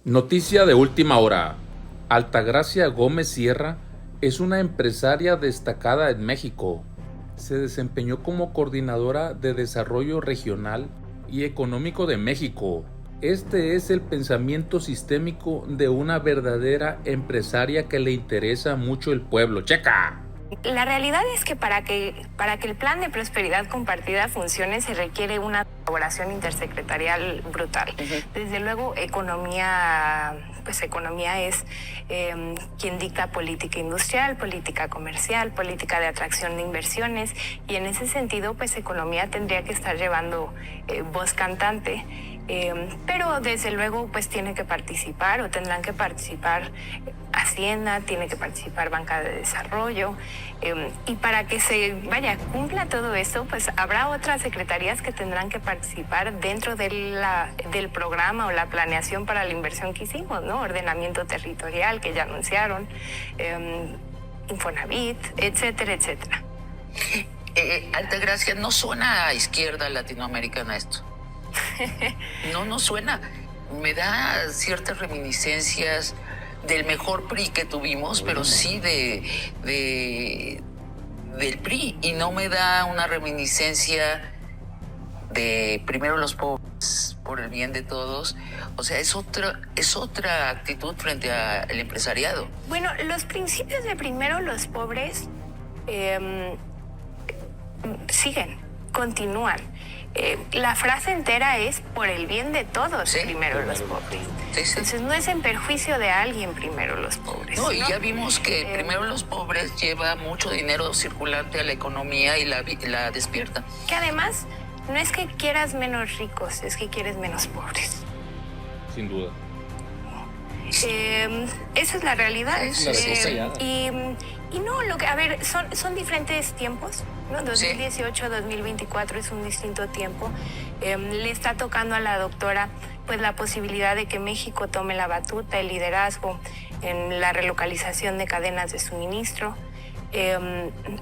Noticia de última hora. Altagracia Gómez Sierra es una empresaria destacada en México. Se desempeñó como coordinadora de desarrollo regional y económico de México. Este es el pensamiento sistémico de una verdadera empresaria que le interesa mucho el pueblo. ¡Checa! La realidad es que para que el plan de prosperidad compartida funcione se requiere una colaboración intersecretarial brutal. Desde luego, economía es quien dicta política industrial, política comercial, política de atracción de inversiones, y en ese sentido, pues economía tendría que estar llevando voz cantante. Pero desde luego pues tiene que participar o tendrán que participar Hacienda, tiene que participar Banca de Desarrollo, y para que cumpla todo esto, pues habrá otras secretarías que tendrán que participar dentro del programa o la planeación para la inversión que hicimos, ¿no? Ordenamiento territorial, que ya anunciaron, Infonavit, etcétera, etcétera. Altagracia, no suena a izquierda latinoamericana esto. No suena. Me da ciertas reminiscencias del mejor PRI que tuvimos, pero sí del PRI, y no me da una reminiscencia de primero los pobres por el bien de todos. O sea, es otra actitud frente al empresariado. Bueno, los principios de primero los pobres siguen, continúan. La frase entera es por el bien de todos, sí, primero los pobres. Sí. Entonces no es en perjuicio de alguien primero los pobres. No, y ya vimos que primero los pobres lleva mucho dinero circulante a la economía y la despierta. Que además no es que quieras menos ricos, es que quieres menos pobres. Sin duda. Esa es la realidad. Y no, son diferentes tiempos, ¿no? 2018, 2024 es un distinto tiempo. Le está tocando a la doctora pues la posibilidad de que México tome la batuta, el liderazgo en la relocalización de cadenas de suministro.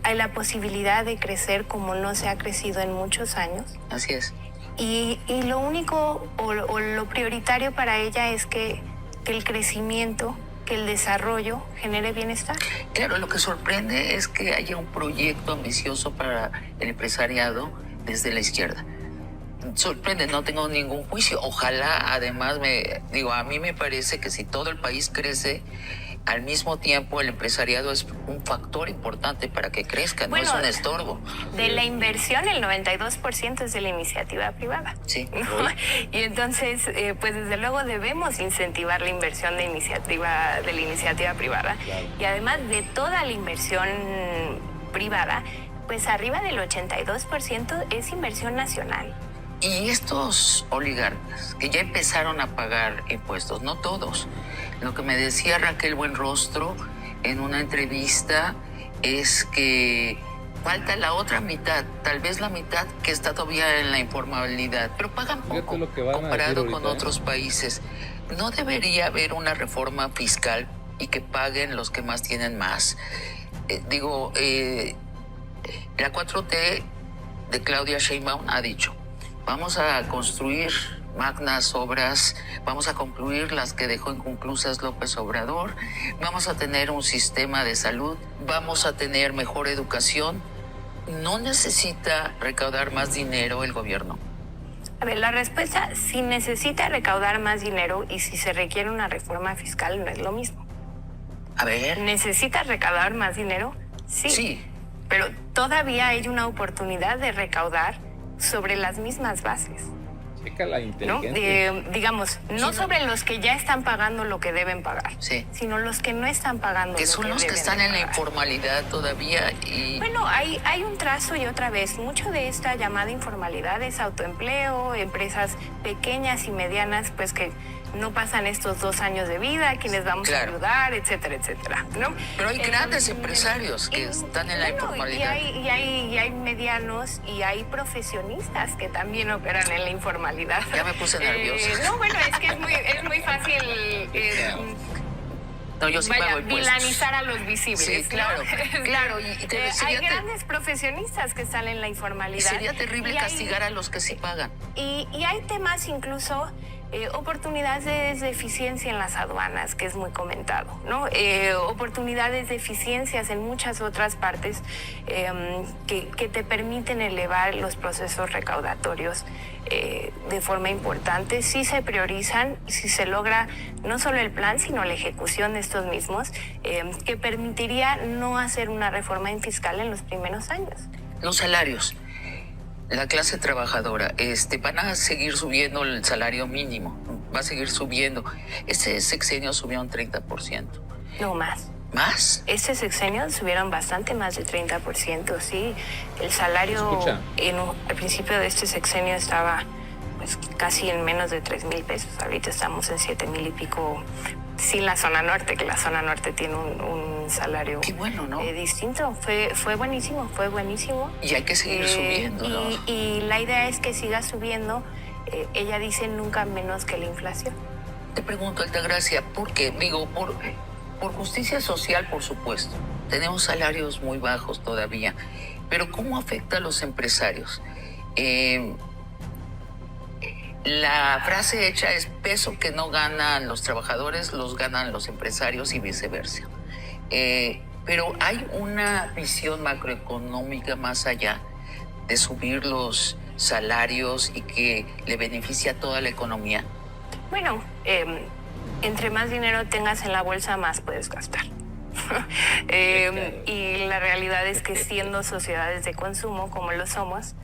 Hay la posibilidad de crecer como no se ha crecido en muchos años. Así es. Y lo único o lo prioritario para ella es que el crecimiento, que el desarrollo genere bienestar. Claro, lo que sorprende es que haya un proyecto ambicioso para el empresariado desde la izquierda. Sorprende, no tengo ningún juicio. Ojalá, además, a mí me parece que si todo el país crece, al mismo tiempo el empresariado es un factor importante para que crezca, no es un estorbo. De la inversión, el 92% es de la iniciativa privada. Sí. ¿No? Y entonces, pues desde luego debemos incentivar la inversión de la iniciativa privada. Claro. Y además de toda la inversión privada, pues arriba del 82% es inversión nacional. Y estos oligarcas que ya empezaron a pagar impuestos, no todos. Lo que me decía Raquel Buenrostro en una entrevista es que falta la otra mitad, tal vez la mitad que está todavía en la informalidad, pero pagan poco comparado con otros países. ¿No debería haber una reforma fiscal y que paguen los que más tienen más? La 4T de Claudia Sheinbaum ha dicho: vamos a construir magnas obras, vamos a concluir las que dejó inconclusas López Obrador, vamos a tener un sistema de salud, vamos a tener mejor educación. ¿No necesita recaudar más dinero el gobierno? A ver, la respuesta, si necesita recaudar más dinero y si se requiere una reforma fiscal, no es lo mismo. A ver. ¿Necesita recaudar más dinero? Sí. Pero todavía hay una oportunidad de recaudar sobre las mismas bases. La inteligencia. ¿No? Sobre los que ya están pagando lo que deben pagar, sino los que no están pagando. Que son los que están en la informalidad todavía. Bueno, hay un trazo y otra vez, mucho de esta llamada informalidad es autoempleo, empresas pequeñas y medianas, pues que no pasan estos 2 años de vida, a quienes vamos a ayudar, etcétera, etcétera, ¿no? Pero hay grandes empresarios que están en la informalidad. Y hay medianos y hay profesionistas que también operan en la informalidad. Ya me puse nerviosa. Es que es muy fácil No, yo sí pago impuestos. Vilanizar a los visibles. Sí, claro. ¿No? Claro. Hay grandes profesionistas que salen en la informalidad. Sería terrible castigar a los que sí pagan. Y hay temas incluso Oportunidades de eficiencia en las aduanas, que es muy comentado, ¿no? Oportunidades de eficiencias en muchas otras partes que te permiten elevar los procesos recaudatorios de forma importante. Si se priorizan, si se logra no solo el plan, sino la ejecución de estos mismos, que permitiría no hacer una reforma fiscal en los primeros años. Los salarios. La clase trabajadora, van a seguir subiendo el salario mínimo, va a seguir subiendo. Este sexenio subió un 30%. No más. ¿Más? Este sexenio subieron bastante más del 30%, sí. El salario al principio de este sexenio estaba pues casi en menos de 3,000 pesos. Ahorita estamos en 7,000 y pico, sin la zona norte, que la zona norte tiene un salario qué bueno, ¿no? Distinto. Fue buenísimo, fue buenísimo. Y hay que seguir subiendo, ¿no? Y la idea es que siga subiendo. Ella dice nunca menos que la inflación. Te pregunto, Altagracia, ¿por qué? Digo, por justicia social, por supuesto. Tenemos salarios muy bajos todavía. Pero ¿cómo afecta a los empresarios? La frase hecha es: peso que no ganan los trabajadores, los ganan los empresarios y viceversa. Pero hay una visión macroeconómica más allá de subir los salarios y que le beneficia a toda la economía. Bueno, entre más dinero tengas en la bolsa, más puedes gastar. Y la realidad es que siendo sociedades de consumo como lo somos,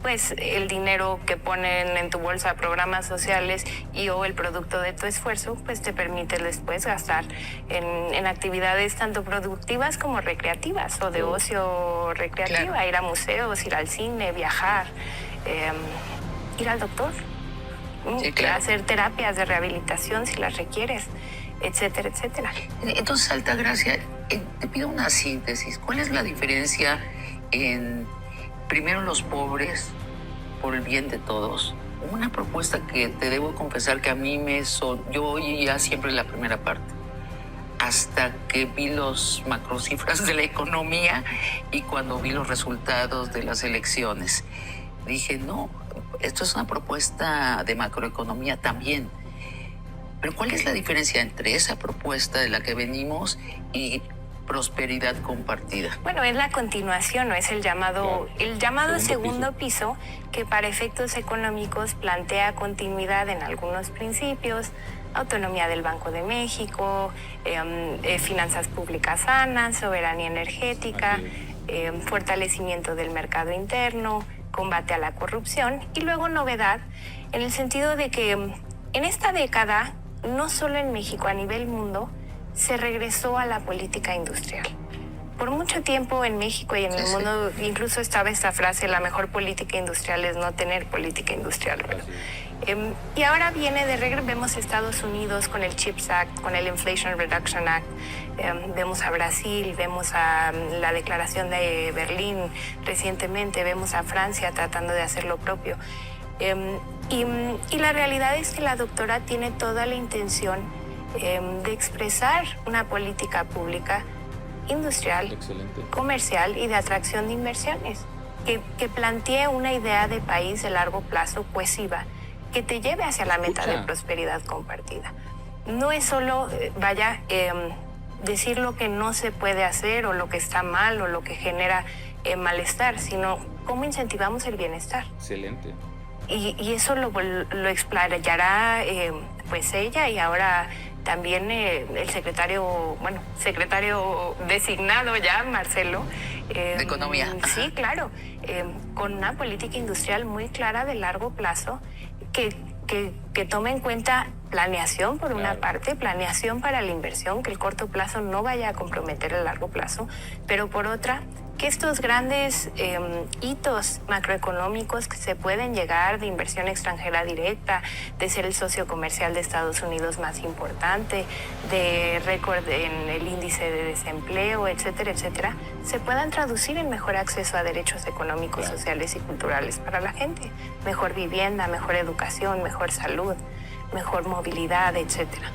pues el dinero que ponen en tu bolsa, programas sociales o el producto de tu esfuerzo, pues te permite después gastar en actividades tanto productivas como recreativas o de ocio recreativa, claro. Ir a museos, ir al cine, viajar, ir al doctor, sí, claro. Hacer terapias de rehabilitación si las requieres, etcétera, etcétera. Entonces, Altagracia, te pido una síntesis. ¿Cuál es la diferencia en primero los pobres por el bien de todos? Una propuesta que te debo confesar que a mí yo oía siempre la primera parte, hasta que vi los macrocifras de la economía y cuando vi los resultados de las elecciones. Dije, no, esto es una propuesta de macroeconomía también. Pero ¿cuál es la diferencia entre esa propuesta de la que venimos y prosperidad compartida? Bueno, es la continuación, ¿no? Es el llamado segundo piso, que para efectos económicos plantea continuidad en algunos principios: autonomía del Banco de México, finanzas públicas sanas, soberanía energética, fortalecimiento del mercado interno, combate a la corrupción, y luego novedad en el sentido de que en esta década, no solo en México, a nivel mundo, se regresó a la política industrial. Por mucho tiempo en México y en el mundo incluso estaba esta frase: la mejor política industrial es no tener política industrial. Y ahora viene de regreso. Vemos a Estados Unidos con el CHIPS Act, con el Inflation Reduction Act, vemos a Brasil, vemos a la Declaración de Berlín recientemente, vemos a Francia tratando de hacer lo propio. Y la realidad es que la doctora tiene toda la intención de expresar una política pública industrial, excelente, comercial y de atracción de inversiones, que plantee una idea de país de largo plazo cohesiva, que te lleve hacia la meta de prosperidad compartida. No es solo, decir lo que no se puede hacer o lo que está mal o lo que genera malestar, sino cómo incentivamos el bienestar. Excelente. Y eso lo explayará pues ella, y ahora también el secretario designado ya, Marcelo. De Economía. Sí, claro, con una política industrial muy clara de largo plazo que tome en cuenta planeación por una parte, planeación para la inversión, que el corto plazo no vaya a comprometer el largo plazo, pero por otra, que estos grandes hitos macroeconómicos que se pueden llegar de inversión extranjera directa, de ser el socio comercial de Estados Unidos más importante, de récord en el índice de desempleo, etcétera, etcétera, se puedan traducir en mejor acceso a derechos económicos, sociales y culturales para la gente. Mejor vivienda, mejor educación, mejor salud, mejor movilidad, etcétera.